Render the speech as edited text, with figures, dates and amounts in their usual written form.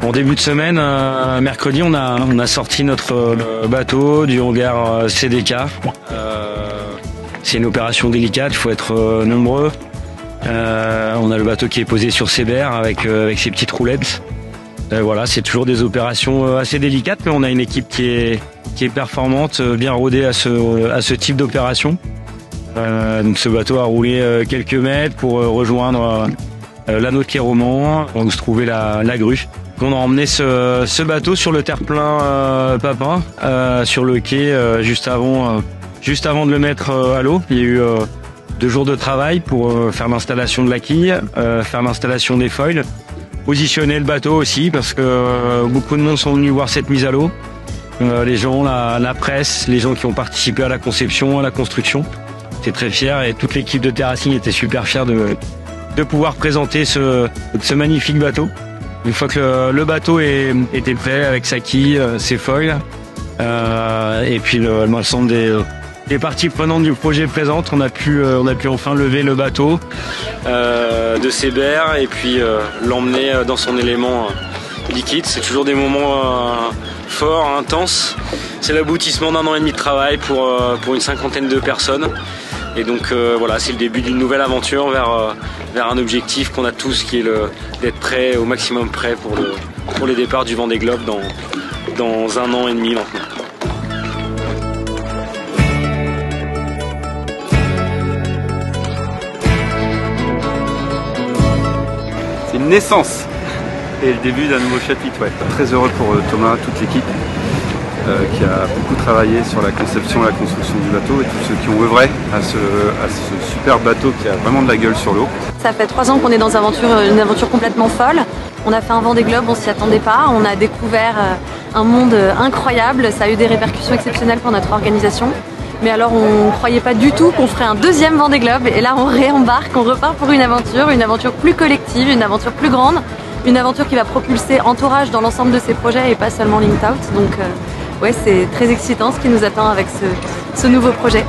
En début de semaine, mercredi, on a sorti notre bateau du hangar CDK. C'est une opération délicate, il faut être nombreux. On a le bateau qui est posé sur Sébert avec ses petites roulettes. Voilà, c'est toujours des opérations assez délicates, mais on a une équipe qui est performante, bien rodée à ce type d'opération. Donc ce bateau a roulé quelques mètres pour rejoindre l'anneau de quai roman, où se trouvait la grue. On a emmené ce bateau sur le terre-plein Papin, sur le quai juste avant de le mettre à l'eau. Il y a eu 2 jours de travail pour faire l'installation de la quille, faire l'installation des foils, positionner le bateau aussi parce que beaucoup de monde sont venus voir cette mise à l'eau. Les gens, la presse, les gens qui ont participé à la conception, à la construction. J'étais très fier et toute l'équipe de Terracing était super fière de pouvoir présenter ce magnifique bateau. Une fois que le bateau était prêt avec sa quille, ses foils, et puis l'ensemble des parties prenantes du projet présentes, on a pu enfin lever le bateau de Sébert et puis l'emmener dans son élément liquide. C'est toujours des moments forts, intenses. C'est l'aboutissement d'1 an et demi de travail pour une 50aine de personnes. Et donc voilà, c'est le début d'une nouvelle aventure vers un objectif qu'on a tous, qui est d'être prêt, au maximum prêt pour les départs du Vendée Globe dans 1 an et demi maintenant. C'est une naissance et le début d'un nouveau chapitre. Ouais. Très heureux pour Thomas, toute l'équipe qui a beaucoup travaillé sur la conception et la construction du bateau, et tous ceux qui ont œuvré à ce super bateau qui a vraiment de la gueule sur l'eau. Ça fait 3 ans qu'on est dans une aventure complètement folle. On a fait un Vendée Globe, on s'y attendait pas. On a découvert un monde incroyable. Ça a eu des répercussions exceptionnelles pour notre organisation. Mais alors on ne croyait pas du tout qu'on ferait un 2e Vendée Globe. Et là on réembarque, on repart pour une aventure plus collective, une aventure plus grande. Une aventure qui va propulser Entourage dans l'ensemble de ses projets et pas seulement Linked Out. Donc ouais, c'est très excitant ce qui nous attend avec ce nouveau projet.